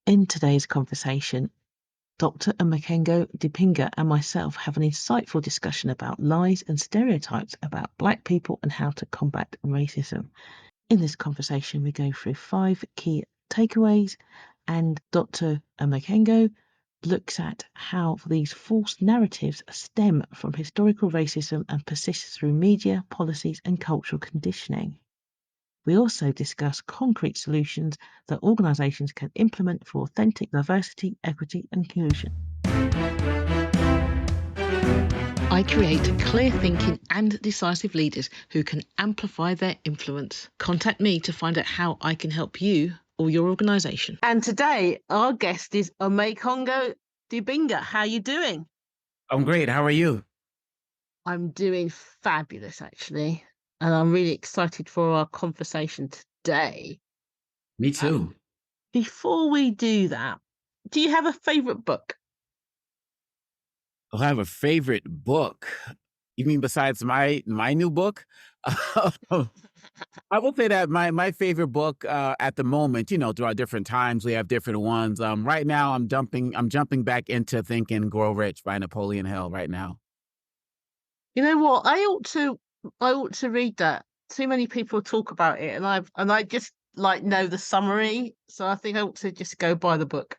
In today's conversation, Dr. Omekongo, Dibinga, and myself have an insightful discussion about lies and stereotypes about Black people and how to combat racism. In this conversation, we go through 5 key takeaways, and Dr. Omekongo looks at how these false narratives stem from historical racism and persist through media, policies, and cultural conditioning. We also discuss concrete solutions that organisations can implement for authentic diversity, equity, and inclusion. I create clear thinking and decisive leaders who can amplify their influence. Contact me to find out how I can help you or your organisation. And today, our guest is Omekongo Dibinga. How are you doing? I'm great. How are you? I'm doing fabulous, actually. And I'm really excited for our conversation today. Me too. Before we do that, do you have a favourite book? I have a favorite book. You mean besides my new book? I will say that my favorite book at the moment, throughout different times we have different ones. Right now I'm jumping back into Think and Grow Rich by Napoleon Hill right now. You know what? I ought to read that. Too many people talk about it, and I just like know the summary, so I think I ought to just go buy the book.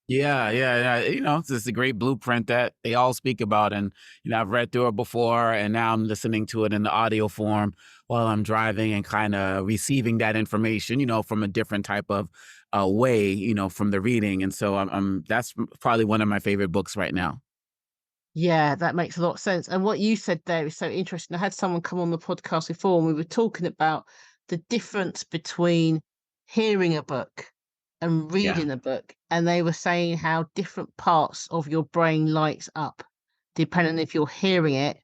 Yeah, yeah, yeah. It's just a great blueprint that they all speak about. And, I've read through it before and now I'm listening to it in the audio form while I'm driving and kind of receiving that information, from a different type of way, from the reading. And so that's probably one of my favorite books right now. Yeah, that makes a lot of sense. And what you said there is so interesting. I had someone come on the podcast before, and we were talking about the difference between hearing a book and Yeah. reading a book, and they were saying how different parts of your brain lights up depending if you're hearing it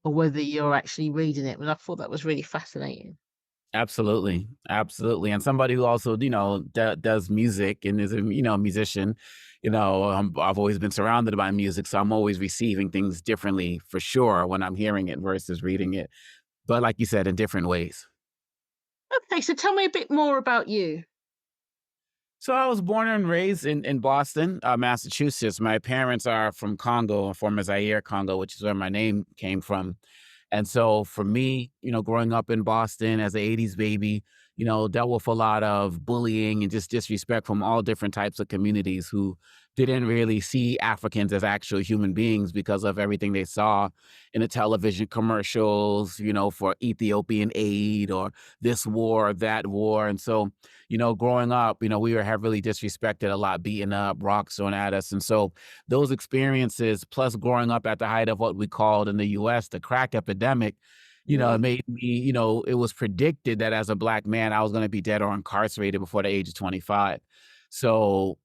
or whether you're actually reading it. And I thought that was really fascinating. Absolutely, absolutely, and somebody who also, does music and is a, musician, I've always been surrounded by music, so I'm always receiving things differently for sure when I'm hearing it versus reading it. But like you said, in different ways. Okay, so tell me a bit more about you. So I was born and raised in Boston, Massachusetts. My parents are from Congo, former Zaire, Congo, which is where my name came from. And so for me, growing up in Boston as an 80s baby, dealt with a lot of bullying and just disrespect from all different types of communities who didn't really see Africans as actual human beings because of everything they saw in the television commercials, for Ethiopian aid or this war or that war. And so, growing up, we were heavily disrespected, a lot beaten up, rocks thrown at us. And so those experiences, plus growing up at the height of what we called in the US, the crack epidemic, it made me, it was predicted that as a Black man, I was going to be dead or incarcerated before the age of 25. So,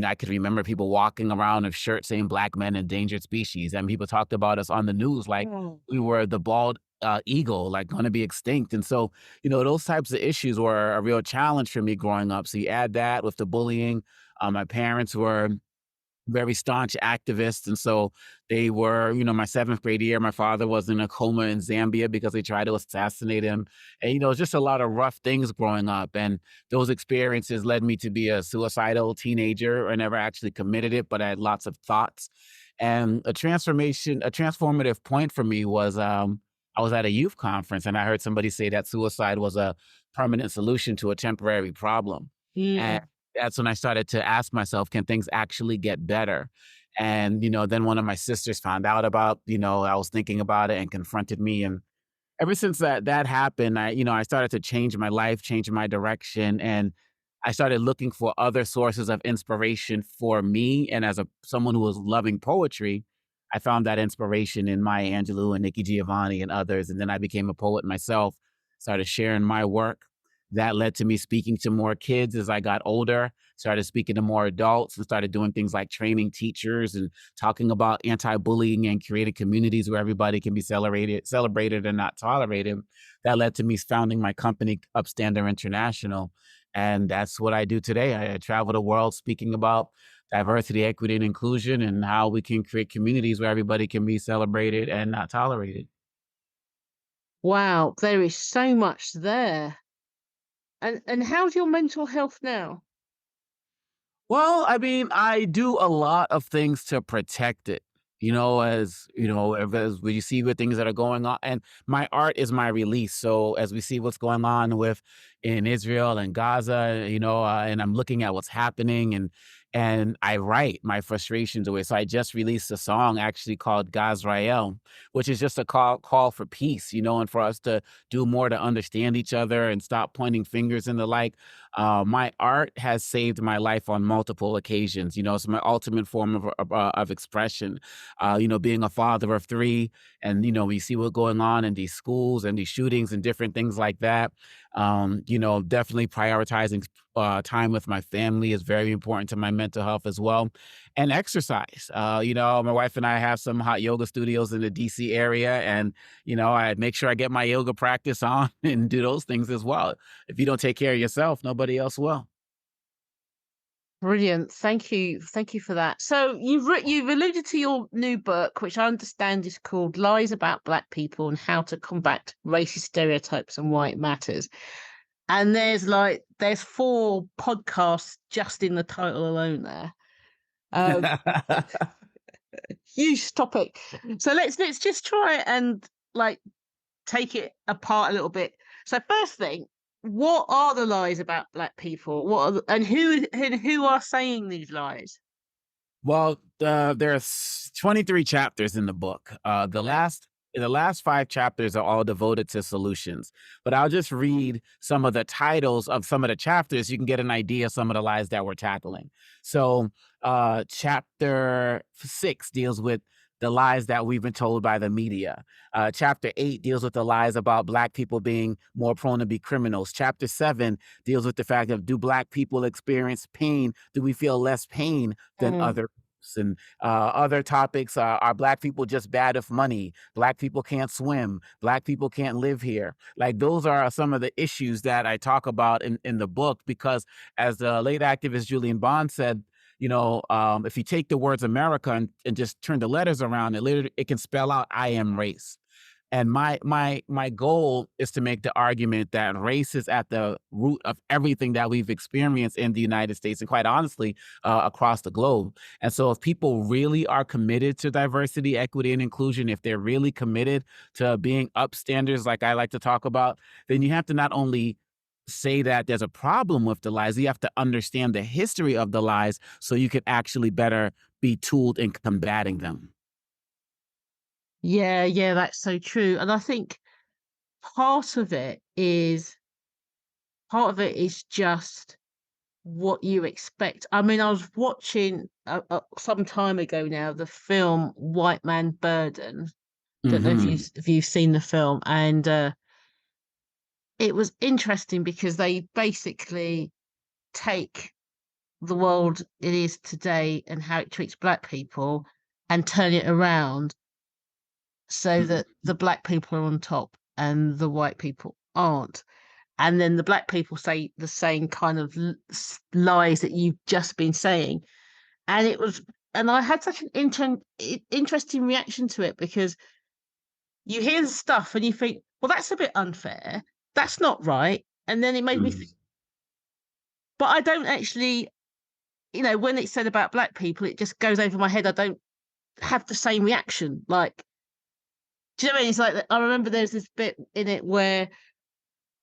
I could remember people walking around with shirts saying Black men endangered species. And people talked about us on the news like Mm. we were the bald eagle, like going to be extinct. And so, those types of issues were a real challenge for me growing up. So you add that with the bullying. My parents were very staunch activists. And so they were, my seventh grade year, my father was in a coma in Zambia because they tried to assassinate him. And, just a lot of rough things growing up. And those experiences led me to be a suicidal teenager. I never actually committed it, but I had lots of thoughts. And a transformative point for me was I was at a youth conference and I heard somebody say that suicide was a permanent solution to a temporary problem. Yeah. That's when I started to ask myself, can things actually get better? And, then one of my sisters found out about, I was thinking about it and confronted me. And ever since that happened, I started to change my life, change my direction. And I started looking for other sources of inspiration for me. And as someone who was loving poetry, I found that inspiration in Maya Angelou and Nikki Giovanni and others. And then I became a poet myself, started sharing my work. That led to me speaking to more kids as I got older, started speaking to more adults and started doing things like training teachers and talking about anti-bullying and creating communities where everybody can be celebrated and not tolerated. That led to me founding my company, Upstander International. And that's what I do today. I travel the world speaking about diversity, equity, and inclusion and how we can create communities where everybody can be celebrated and not tolerated. Wow, there is so much there. And how's your mental health now? Well, I mean, I do a lot of things to protect it. As as we see with things that are going on, and my art is my release. So as we see what's going on with in Israel and Gaza, and I'm looking at what's happening, and I write my frustrations away. So I just released a song actually called Gazrael, which is just a call for peace, and for us to do more to understand each other and stop pointing fingers and the like. My art has saved my life on multiple occasions. It's my ultimate form of expression. Being a father of three, and we see what's going on in these schools and these shootings and different things like that. Definitely prioritizing time with my family is very important to my mental health as well, and exercise. My wife and I have some hot yoga studios in the DC area, and I make sure I get my yoga practice on and do those things as well. If you don't take care of yourself, nobody else will. Brilliant. Thank you. Thank you for that. So you've alluded to your new book, which I understand is called Lies About Black People and How to Combat Racist Stereotypes and Why It Matters. And there's 4 podcasts just in the title alone there. Huge topic. So let's just try and like take it apart a little bit. So first thing, what are the lies about black people? And who are saying these lies? Well, there's 23 chapters in the book. The last 5 chapters are all devoted to solutions. But I'll just read some of the titles of some of the chapters. You can get an idea of some of the lies that we're tackling. So, chapter 6 deals with the lies that we've been told by the media. Chapter 8 deals with the lies about Black people being more prone to be criminals. Chapter 7 deals with the fact of, do Black people experience pain? Do we feel less pain than other groups? And other topics are Black people just bad with money? Black people can't swim. Black people can't live here. Like, those are some of the issues that I talk about in the book, because as the late activist Julian Bond said, if you take the words America and just turn the letters around, it can spell out I am race. And my goal is to make the argument that race is at the root of everything that we've experienced in the United States and, quite honestly, across the globe. And so if people really are committed to diversity, equity, and inclusion, if they're really committed to being upstanders, like I like to talk about, then you have to not only say that there's a problem with the lies, you have to understand the history of the lies so you can actually better be tooled in combating them. Yeah, that's so true. And I think part of it is just what you expect. I mean, I was watching some time ago now the film White Man Burden. Don't know Hmm. if you've seen the film, and it was interesting because they basically take the world it is today and how it treats black people and turn it around so that the black people are on top and the white people aren't. And then the black people say the same kind of lies that you've just been saying. And and I had such an interesting reaction to it, because you hear the stuff and you think, well, that's a bit unfair. That's not right. And then it made me think, but I don't actually, when it's said about black people, it just goes over my head. I don't have the same reaction. Like, do you know what I mean? It's like, I remember there's this bit in it where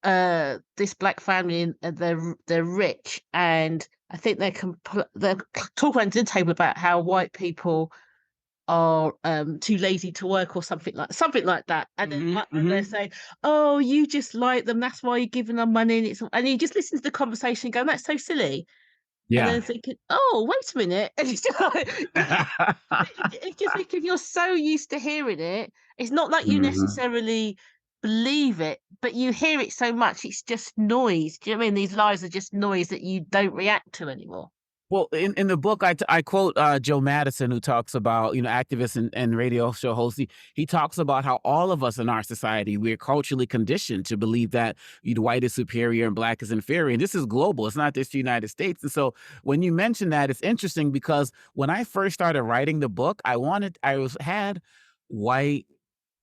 this black family, and they're rich, and I think they're talking around the table about how white people are too lazy to work, or something like that. And then Hmm. and they're Hmm. saying, "Oh, you just like them. That's why you're giving them money." And you just listen to the conversation, going, "That's so silly." And Yeah. then thinking, "Oh, wait a minute." And it's just like, it's just because you're so used to hearing it. It's not like you Mhm. necessarily believe it, but you hear it so much, it's just noise. Do you know what I mean? These lies are just noise that you don't react to anymore. Well, in the book, I quote Joe Madison, who talks about, activist and radio show host. He talks about how all of us in our society, we're culturally conditioned to believe that white is superior and black is inferior. And this is global. It's not just the United States. And so when you mention that, it's interesting, because when I first started writing the book, I had white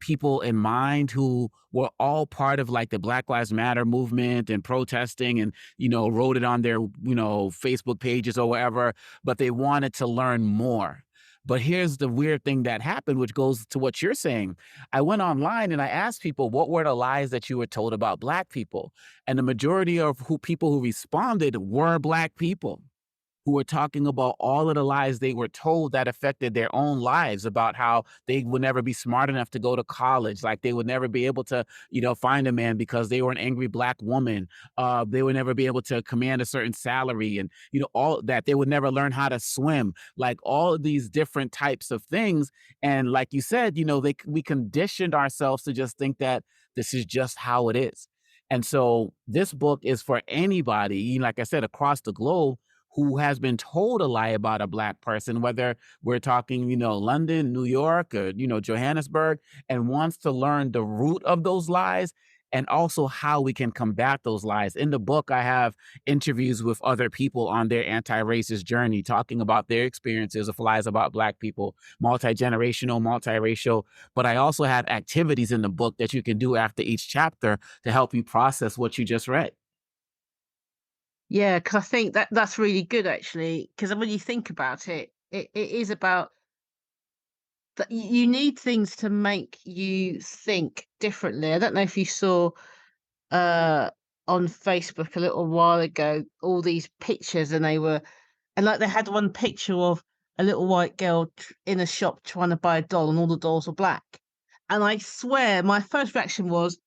people in mind who were all part of like the Black Lives Matter movement and protesting and, wrote it on their, Facebook pages or whatever, but they wanted to learn more. But here's the weird thing that happened, which goes to what you're saying. I went online and I asked people, what were the lies that you were told about Black people? And the majority of people who responded were Black people who were talking about all of the lies they were told that affected their own lives, about how they would never be smart enough to go to college, like they would never be able to, find a man because they were an angry Black woman. They would never be able to command a certain salary, and all that. They would never learn how to swim, like all of these different types of things. And like you said, we conditioned ourselves to just think that this is just how it is. And so this book is for anybody, like I said, across the globe, who has been told a lie about a Black person, whether we're talking, London, New York, or, Johannesburg, and wants to learn the root of those lies and also how we can combat those lies. In the book, I have interviews with other people on their anti-racist journey, talking about their experiences of lies about Black people, multi-generational, multiracial. But I also have activities in the book that you can do after each chapter to help you process what you just read. Yeah, because I think that's really good actually. Because when you think about it, it is about that you need things to make you think differently. I don't know if you saw uh on Facebook a little while ago all these pictures, and like they had one picture of a little white girl in a shop trying to buy a doll, and all the dolls were black. And I swear, my first reaction was,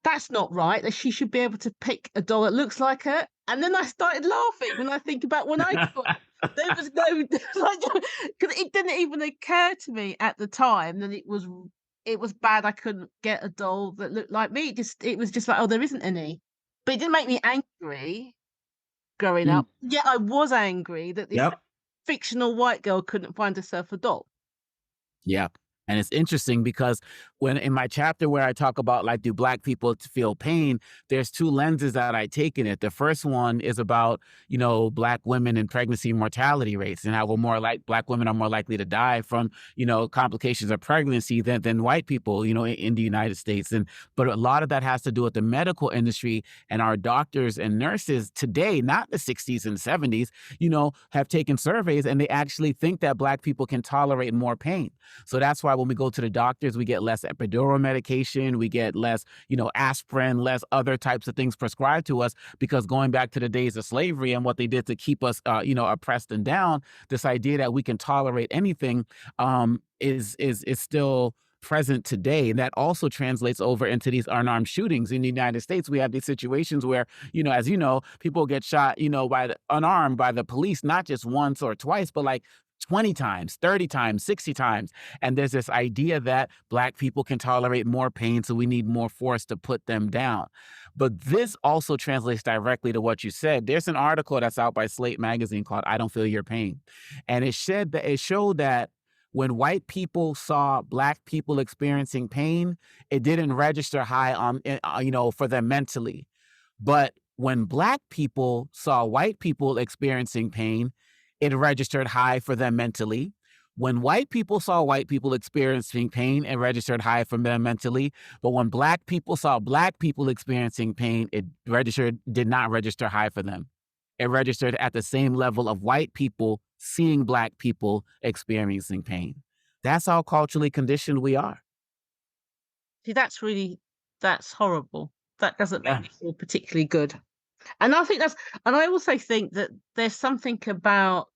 that's not right, that she should be able to pick a doll that looks like her. And then I started laughing when I think about when I got there was no like, because it didn't even occur to me at the time that it was bad I couldn't get a doll that looked like me. It was just like, oh, there isn't any. But it didn't make me angry growing Mm, up. Yet I was angry that this yep. fictional white girl couldn't find herself a doll. Yeah. And it's interesting because when in my chapter where I talk about like, do Black people feel pain? There's two lenses that I take in it. The first one is about, Black women and pregnancy mortality rates, and how Black women are more likely to die from, complications of pregnancy than white people, in the United States. But a lot of that has to do with the medical industry, and our doctors and nurses today, not the 60s and 70s, have taken surveys and they actually think that Black people can tolerate more pain. So that's why when we go to the doctors, we get less epidural medication, we get less, aspirin, less other types of things prescribed to us, because going back to the days of slavery and what they did to keep us, oppressed and down, this idea that we can tolerate anything is still present today. And that also translates over into these unarmed shootings in the United States. We have these situations where, as people get shot, unarmed by the police, not just once or twice, but like 20 times, 30 times, 60 times. And there's this idea that Black people can tolerate more pain, so we need more force to put them down. But this also translates directly to what you said. There's an article that's out by Slate magazine called "I Don't Feel Your Pain." And it showed that when white people saw Black people experiencing pain, it didn't register high on, for them mentally. But when Black people saw white people experiencing pain, it registered high for them mentally. When white people saw white people experiencing pain, it registered high for them mentally. But when Black people saw Black people experiencing pain, it did not register high for them. It registered at the same level of white people seeing Black people experiencing pain. That's how culturally conditioned we are. See, that's horrible. That doesn't make Yeah. me feel particularly good. And I think and I also think that there's something about,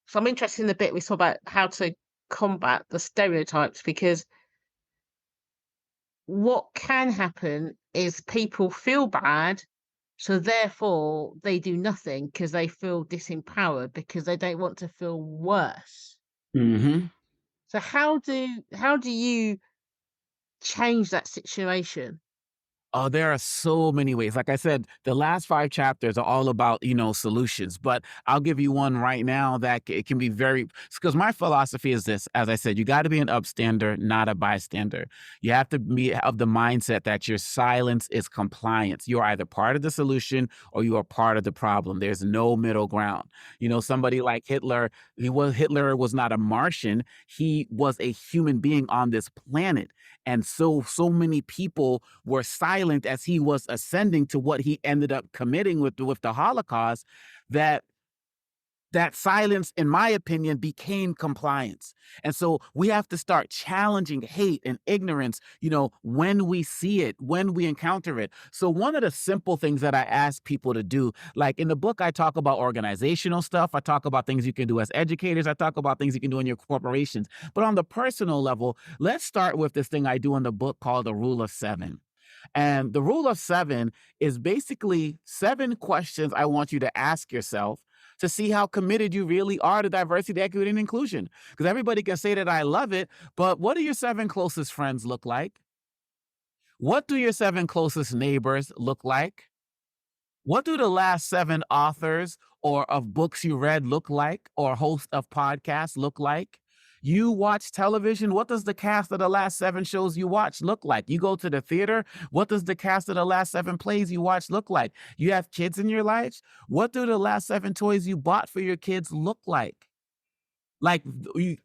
so I'm interested in the bit we saw about how to combat the stereotypes, because what can happen is people feel bad, so therefore they do nothing because they feel disempowered, because they don't want to feel worse. Hmm. So how do you change that situation? Oh, there are so many ways. Like I said, the last 5 chapters are all about, solutions, but I'll give you one right now that it can be very, because my philosophy is this, as I said, you gotta be an upstander, not a bystander. You have to be of the mindset that your silence is compliance. You are either part of the solution or you are part of the problem. There's no middle ground. Somebody like Hitler was not a Martian, he was a human being on this planet. And so many people were silent as he was ascending to what he ended up committing with the Holocaust, that silence, in my opinion, became compliance. And so we have to start challenging hate and ignorance, when we see it, when we encounter it. So one of the simple things that I ask people to do, like in the book, I talk about organizational stuff. I talk about things you can do as educators. I talk about things you can do in your corporations. But on the personal level, let's start with this thing I do in the book called the Rule of Seven. And the Rule of Seven is basically 7 questions I want you to ask yourself to see how committed you really are to diversity, equity, and inclusion. Because everybody can say that I love it, but what do your 7 closest friends look like? What do your 7 closest neighbors look like? What do the last 7 authors or of books you read look like, or host of podcasts look like? You watch television, what does the cast of the last 7 shows you watch look like? You go to the theater, what does the cast of the last 7 plays you watch look like? You have kids in your lives, what do the last 7 toys you bought for your kids look like? Like, do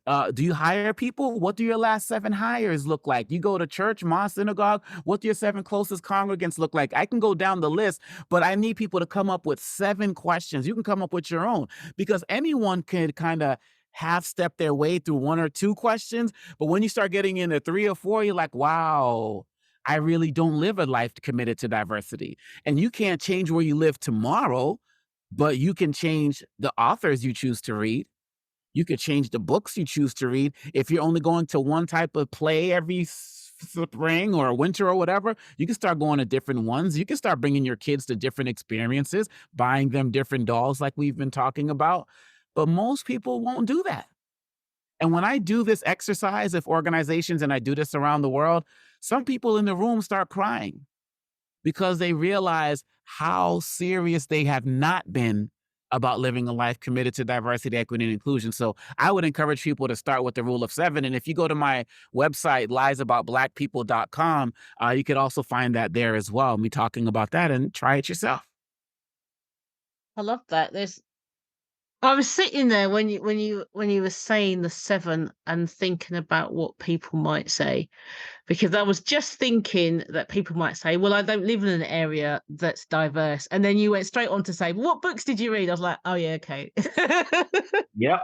you hire people? What do your last 7 hires look like? You go to church, mosque, synagogue, what do your 7 closest congregants look like? I can go down the list, but I need people to come up with 7 questions. You can come up with your own, because anyone can kinda half-step their way through 1 or 2 questions, but when you start getting into 3 or 4, you're like, "Wow, I really don't live a life committed to diversity." And you can't change where you live tomorrow, but you can change the authors you choose to read. You could change the books you choose to read. If you're only going to one type of play every spring or winter or whatever, you can start going to different ones. You can start bringing your kids to different experiences, buying them different dolls like we've been talking about. But most people won't do that. And when I do this exercise of organizations, and I do this around the world, some people in the room start crying because they realize how serious they have not been about living a life committed to diversity, equity, and inclusion. So I would encourage people to start with the Rule of Seven. And if you go to my website, liesaboutblackpeople.com, you could also find that there as well. Me talking about that, and try it yourself. I love that. I was sitting there when you were saying the 7 and thinking about what people might say, because I was just thinking that people might say, "Well, I don't live in an area that's diverse," and then you went straight on to say, "What books did you read?" I was like, "Oh yeah, okay." Yep.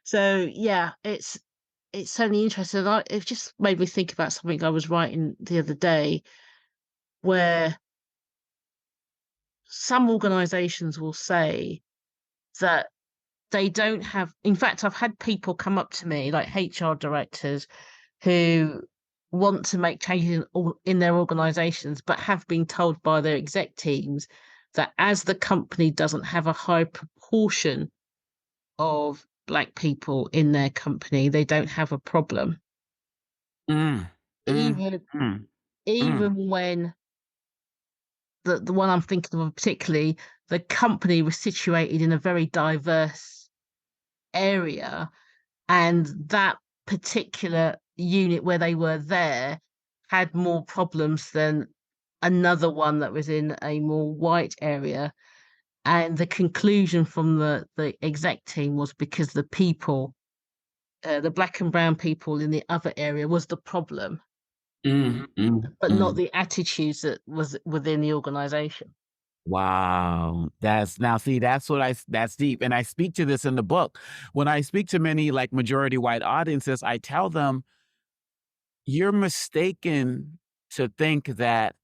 So yeah, it's certainly interesting. It just made me think about something I was writing the other day, where some organisations will say that they don't have. In fact, I've had people come up to me, like HR directors, who want to make changes in their organizations, but have been told by their exec teams that as the company doesn't have a high proportion of Black people in their company, they don't have a problem. Mm, mm, Even mm, mm, even when the one I'm thinking of particularly, the company was situated in a very diverse area, and that particular unit where they were there had more problems than another one that was in a more white area. And the conclusion from the exec team was because the people, the black and brown people in the other area was the problem, mm, mm, but not mm. the attitudes that was within the organization. Wow. That's deep. And I speak to this in the book. When I speak to many like majority white audiences, I tell them, you're mistaken to think that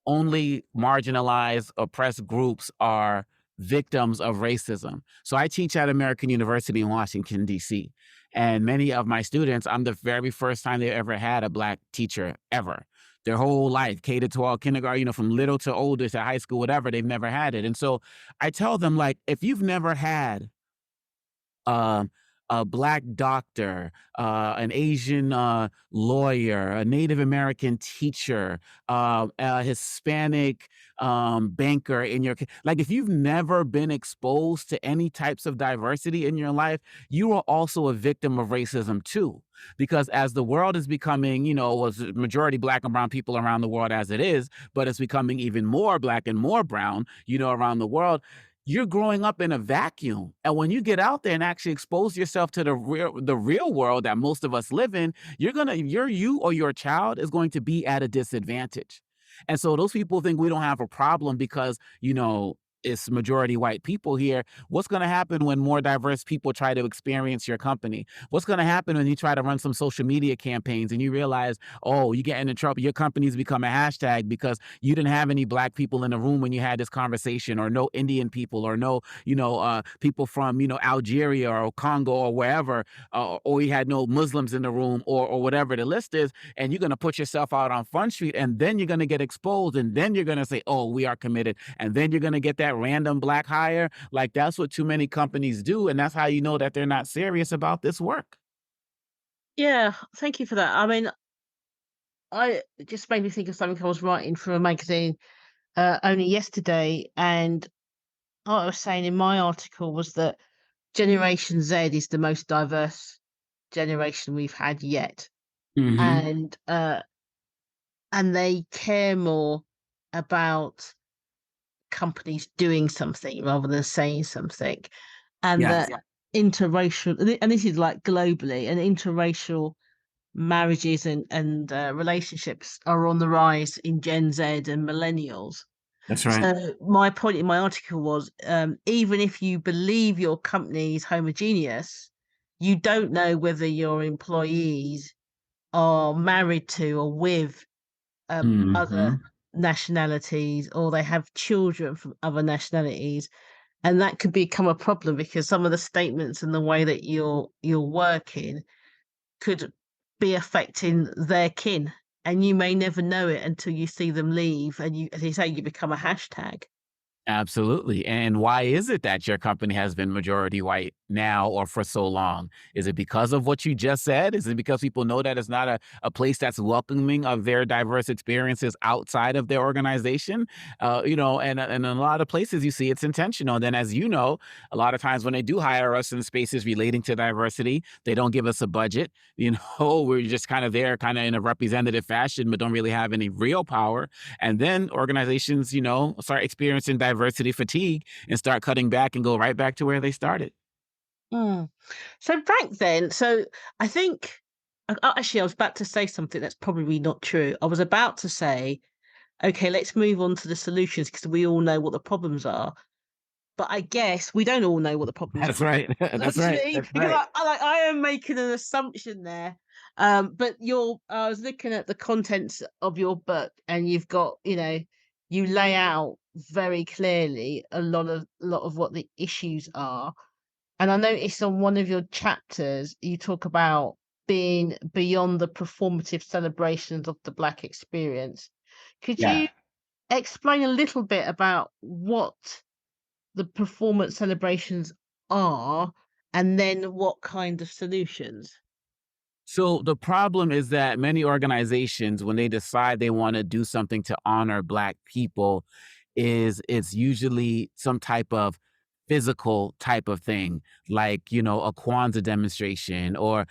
only marginalized, oppressed groups are victims of racism. So I teach at American University in Washington, D.C. And many of my students, I'm the very first time they ever had a Black teacher ever. Their whole life, K to 12, kindergarten, from little to older to high school, whatever, they've never had it. And so I tell them, like, if you've never had um, a Black doctor, an Asian lawyer, a Native American teacher, a Hispanic banker in your like if you've never been exposed to any types of diversity in your life, you are also a victim of racism too. Because as the world is becoming, was majority Black and brown people around the world as it is, but it's becoming even more Black and more brown, around the world. You're growing up in a vacuum. And when you get out there and actually expose yourself to the real world that most of us live in, you or your child is going to be at a disadvantage. And so those people think we don't have a problem because, it's majority white people here. What's going to happen when more diverse people try to experience your company? What's going to happen when you try to run some social media campaigns and you realize, oh, you get into trouble, your company's become a hashtag because you didn't have any Black people in the room when you had this conversation, or no Indian people, or no, people from, Algeria or Congo or wherever, or you had no Muslims in the room, or whatever the list is, and you're going to put yourself out on Front Street, and then you're going to get exposed, and then you're going to say, oh, we are committed, and then you're going to get that random Black hire. Like, that's what too many companies do, and that's how you know that they're not serious about this work. Yeah, thank you for that. I mean, I it just made me think of something I was writing for a magazine only yesterday, and what I was saying in my article was that Generation Z is the most diverse generation we've had yet, Hmm. and they care more about companies doing something rather than saying something, and Yes. that interracial, and this is like globally, and interracial marriages and relationships are on the rise in Gen Z and millennials. That's right. So my point in my article was, even if you believe your company is homogeneous, you don't know whether your employees are married to or with other Hmm. nationalities, or they have children from other nationalities, and that could become a problem because some of the statements and the way that you're working could be affecting their kin, and you may never know it until you see them leave, and you, as you say, you become a hashtag. Absolutely. And why is it that your company has been majority white now or for so long? Is it because of what you just said? Is it because people know that it's not a place that's welcoming of their diverse experiences outside of their organization? And in a lot of places you see it's intentional. And then, as you know, a lot of times when they do hire us in spaces relating to diversity, they don't give us a budget. We're just kind of there, kind of in a representative fashion, but don't really have any real power. And then organizations, start experiencing diversity fatigue and start cutting back and go right back to where they started. Mm. So back then, so I think actually I was about to say something that's probably not true. I was about to say, okay, let's move on to the solutions because we all know what the problems are. But I guess we don't all know what the problems That's are. right. That's right. Actually, That's because right. I am making an assumption there. But I was looking at the contents of your book, and you've got, you lay out very clearly a lot of what the issues are. And I noticed on one of your chapters, you talk about being beyond the performative celebrations of the Black experience. Could Yeah. you explain a little bit about what the performance celebrations are, and then what kind of solutions? So the problem is that many organizations, when they decide they want to do something to honor Black people, it's usually some type of physical type of thing, like, a Kwanzaa demonstration, or,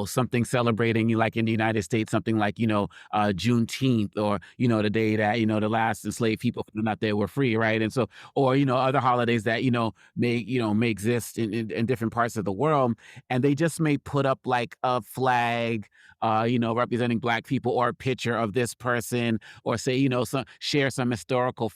something celebrating, like in the United States, something like, Juneteenth, or, the day that, the last enslaved people from out there were free, right? And so, or, other holidays that, may exist in different parts of the world, and they just may put up like a flag, representing Black people, or a picture of this person, or say, share some historical